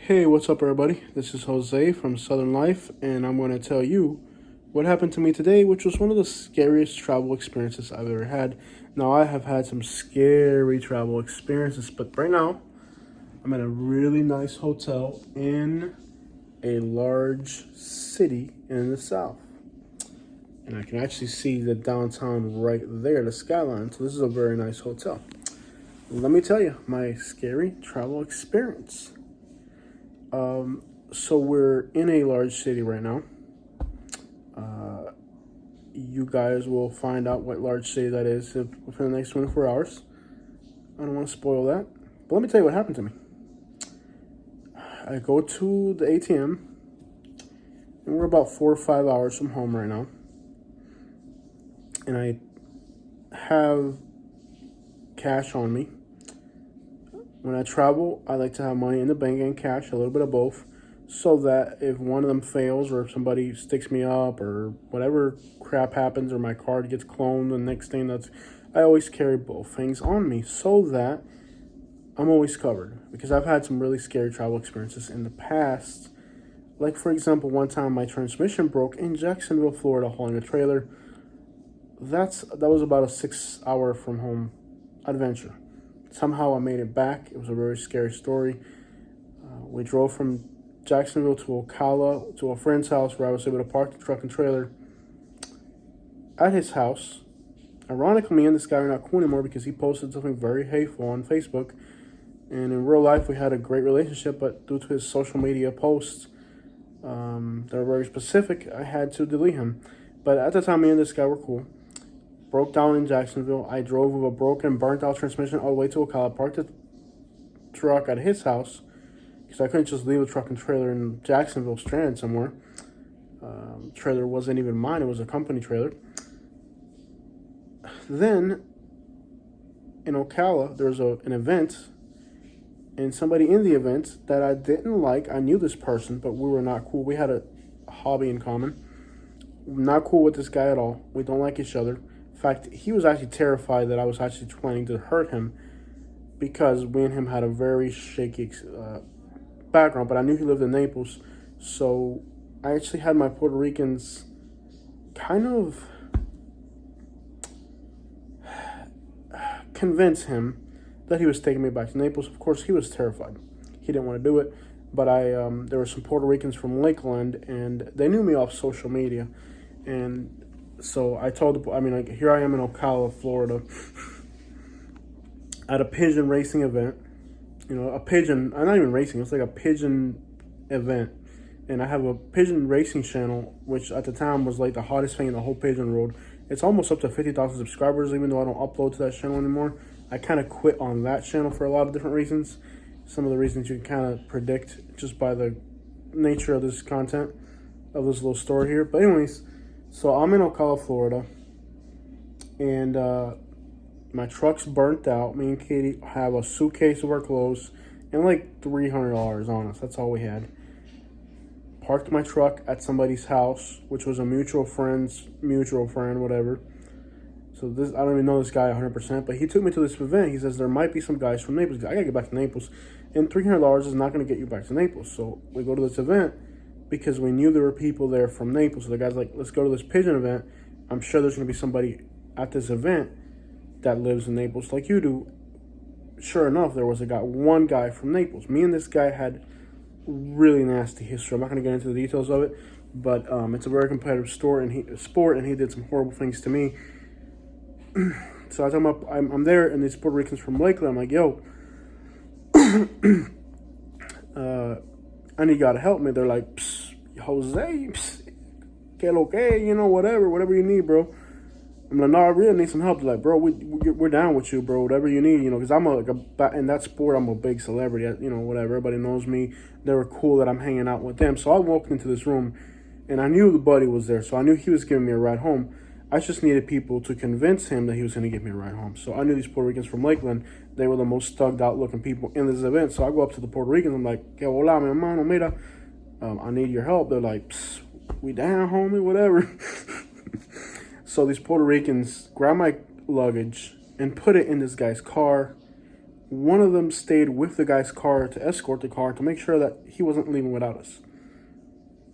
Hey, what's up, everybody? This is Jose from Southern Life, and I'm going to tell you what happened to me today, which was one of the scariest travel experiences I've ever had. Now, I have had some scary travel experiences, but right now, I'm at a really nice hotel in a large city in the south. And I can actually see the downtown right there, the skyline. So, this is a very nice hotel. Let me tell you my scary travel experience. So we're in a large city right now. You guys will find out what large city that is within the next 24 hours. I don't want to spoil that. But let me tell you what happened to me. I go to the ATM, and we're about 4 or 5 hours from home right now. And I have cash on me. When I travel, I like to have money in the bank and cash, a little bit of both, so that if one of them fails or if somebody sticks me up or whatever crap happens or my card gets cloned, the next thing I always carry both things on me so that I'm always covered. Because I've had some really scary travel experiences in the past. Like, for example, one time my transmission broke in Jacksonville, Florida, hauling a trailer. That was about a 6-hour from home adventure. Somehow I made it back. It was a very scary story. We drove from Jacksonville to Ocala to a friend's house where I was able to park the truck and trailer at his house. Ironically, me and this guy are not cool anymore because he posted something very hateful on Facebook. And in real life, we had a great relationship, but due to his social media posts that were very specific, I had to delete him. But at the time, me and this guy were cool. Broke down in Jacksonville. I drove with a broken, burnt-out transmission all the way to Ocala, parked the truck at his house, because I couldn't just leave the truck and trailer in Jacksonville stranded somewhere. Trailer wasn't even mine. It was a company trailer. Then, in Ocala, there was an event, and somebody in the event that I didn't like, I knew this person, but we were not cool. We had a hobby in common. Not cool with this guy at all. We don't like each other. In fact, he was actually terrified that I was actually planning to hurt him because we and him had a very shaky background, but I knew he lived in Naples, so I actually had my Puerto Ricans kind of convince him that he was taking me back to Naples. Of course, he was terrified. He didn't want to do it, but there were some Puerto Ricans from Lakeland, and they knew me off social media, and so I told here I am in Ocala, Florida, at a pigeon racing event. A pigeon, not even racing, it's like a pigeon event. And I have a pigeon racing channel, which at the time was like the hottest thing in the whole pigeon world. It's almost up to 50,000 subscribers, even though I don't upload to that channel anymore. I kind of quit on that channel for a lot of different reasons. Some of the reasons you can kind of predict just by the nature of this content, of this little story here. But anyways, so I'm in Ocala, Florida, and my truck's burnt out. Me and Katie have a suitcase of our clothes and like $300 on us. That's all we had. Parked my truck at somebody's house, which was a mutual friend, whatever. So I don't even know this guy 100%, but he took me to this event. He says there might be some guys from Naples. I gotta get back to Naples, and $300 is not gonna get you back to Naples. So we go to this event because we knew there were people there from Naples. So the guy's like, let's go to this pigeon event. I'm sure there's gonna be somebody at this event that lives in Naples like you do. Sure enough, there was one guy from Naples. Me and this guy had really nasty history. I'm not going to get into the details of it, but it's a very competitive sport, and he did some horrible things to me. So I tell him I'm there, and these Puerto Ricans from Lakeland. I'm like, yo, I need y'all to help me. They're like, psst, Jose, psst, que lo que, whatever you need, bro. I'm like, no, I really need some help. They're like, bro, we're down with you, bro. Whatever you need, because I'm in that sport, I'm a big celebrity. Whatever. Everybody knows me. They were cool that I'm hanging out with them. So I walked into this room, and I knew the buddy was there. So I knew he was giving me a ride home. I just needed people to convince him that he was going to give me a ride home. So I knew these Puerto Ricans from Lakeland. They were the most thugged out looking people in this event. So I go up to the Puerto Ricans. I'm like, que hola, mi hermano, mira. I need your help. They're like, we down, homie, whatever. So these Puerto Ricans grab my luggage and put it in this guy's car. One of them stayed with the guy's car to escort the car to make sure that he wasn't leaving without us.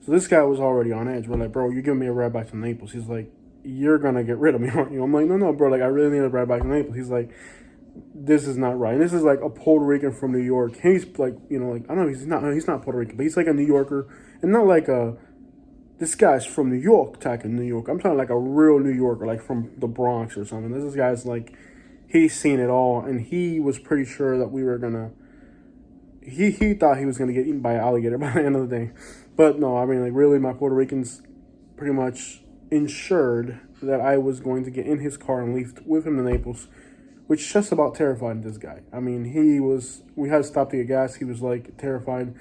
So this guy was already on edge. We're like, bro, you're giving me a ride back to Naples. He's like, you're going to get rid of me, aren't you? I'm like, no, bro. Like, I really need a ride back to Naples. He's like, this is not right. And this is like a Puerto Rican from New York. He's like, I don't know, he's not Puerto Rican, but he's like a New Yorker. And not like this guy's from New York, type of New York. I'm talking like a real New Yorker, like from the Bronx or something. This guy's like, he's seen it all. And he was pretty sure that we were going to, he thought he was going to get eaten by an alligator by the end of the day. But no, I mean, like, really, my Puerto Ricans pretty much ensured that I was going to get in his car and leave with him to Naples, which just about terrified this guy. I mean, we had to stop to get gas. He was, like, terrified.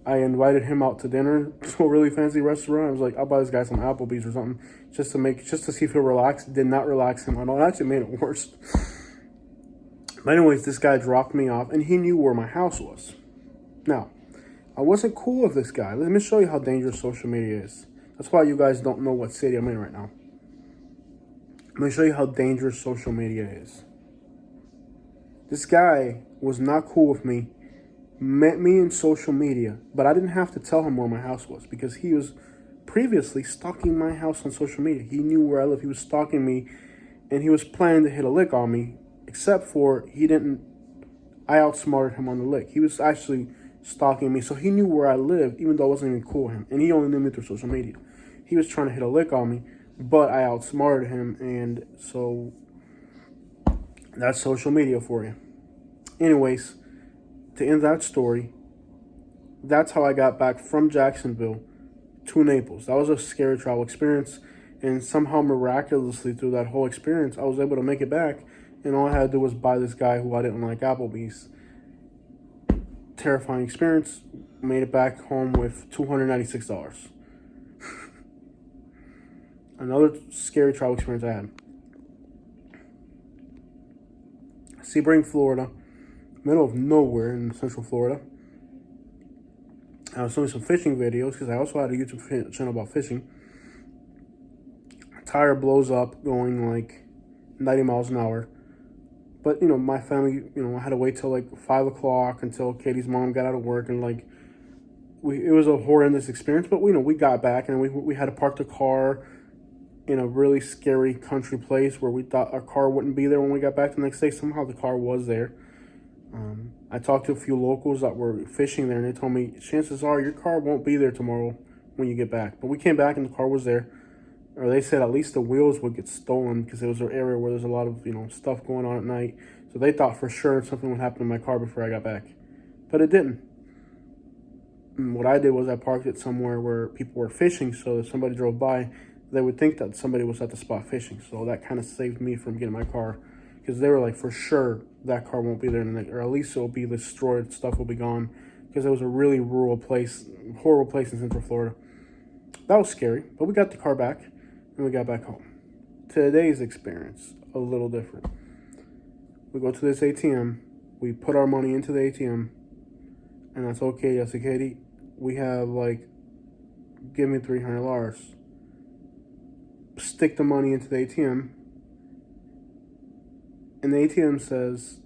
I invited him out to dinner to a really fancy restaurant. I was like, I'll buy this guy some Applebee's or something just to see if he'll relax. Did not relax him at all. It actually made it worse. But anyways, this guy dropped me off, and he knew where my house was. Now, I wasn't cool with this guy. Let me show you how dangerous social media is. That's why you guys don't know what city I'm in right now. Let me show you how dangerous social media is. This guy was not cool with me, met me in social media, but I didn't have to tell him where my house was because he was previously stalking my house on social media. He knew where I live. He was stalking me, and he was planning to hit a lick on me, except for I outsmarted him on the lick. He was actually stalking me, so he knew where I lived, even though I wasn't even cool with him, and he only knew me through social media. He was trying to hit a lick on me, but I outsmarted him, and so that's social media for you. Anyways, to end that story, that's how I got back from Jacksonville to Naples. That was a scary travel experience, and somehow miraculously through that whole experience, I was able to make it back, and all I had to do was buy this guy who I didn't like Applebee's. Terrifying experience. Made it back home with $296. Another scary travel experience I had. Sebring, Florida. Middle of nowhere in Central Florida. I was doing some fishing videos because I also had a YouTube channel about fishing. Tire blows up going like 90 miles an hour. But, my family, I had to wait till like 5 o'clock until Katie's mom got out of work. And like, it was a horrendous experience. But, we got back and we had to park the car in a really scary country place where we thought our car wouldn't be there when we got back the next day. Somehow the car was there. I talked to a few locals that were fishing there, and they told me, chances are your car won't be there tomorrow when you get back. But we came back and the car was there. Or they said at least the wheels would get stolen because it was an area where there's a lot of, stuff going on at night. So they thought for sure something would happen to my car before I got back. But it didn't. And what I did was I parked it somewhere where people were fishing, so if somebody drove by, they would think that somebody was at the spot fishing. So that kind of saved me from getting my car, because they were like, for sure that car won't be there in the night, or at least it will be destroyed, stuff will be gone, because it was a really rural place, horrible place in Central Florida. That was scary, but we got the car back. And we got back home. Today's experience, a little different. We go to this ATM. We put our money into the ATM. And that's okay. I said, Katie, we have give me $300. Stick the money into the ATM. And the ATM says,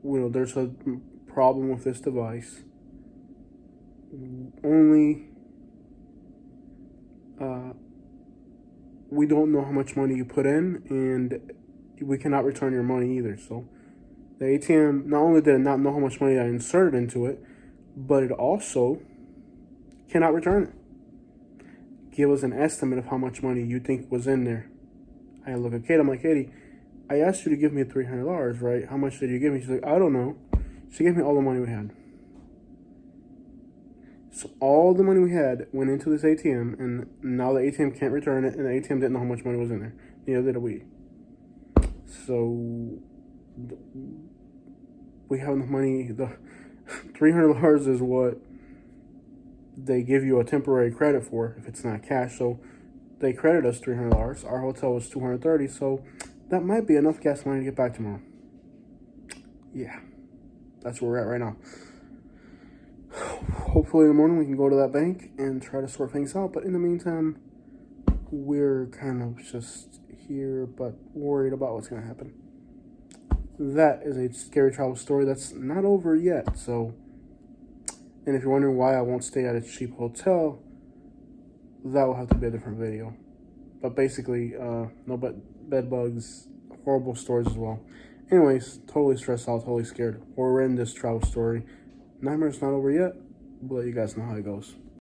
there's a problem with this device. We don't know how much money you put in, and we cannot return your money either. So the ATM, not only did it not know how much money I inserted into it, but it also cannot return it. Give us an estimate of how much money you think was in there. I look at Katie, I'm like, Katie, I asked you to give me $300, right? How much did you give me? She's like, I don't know. She gave me all the money we had. So all the money we had went into this ATM, and now the ATM can't return it, and the ATM didn't know how much money was in there. Neither did we. So we have enough money. The $300 is what they give you a temporary credit for if it's not cash. So they credit us $300. Our hotel was $230, so that might be enough gas money to get back tomorrow. Yeah, that's where we're at right now. Hopefully in the morning we can go to that bank and try to sort things out. But in the meantime, we're kind of just here, but worried about what's going to happen. that is a scary travel story that's not over yet. So, and if you're wondering why I won't stay at a cheap hotel, that will have to be a different video. But basically, no bed bugs, horrible stories as well. Anyways, totally stressed out, totally scared. Horrendous travel story. Nightmare's not over yet. We'll let you guys know how it goes.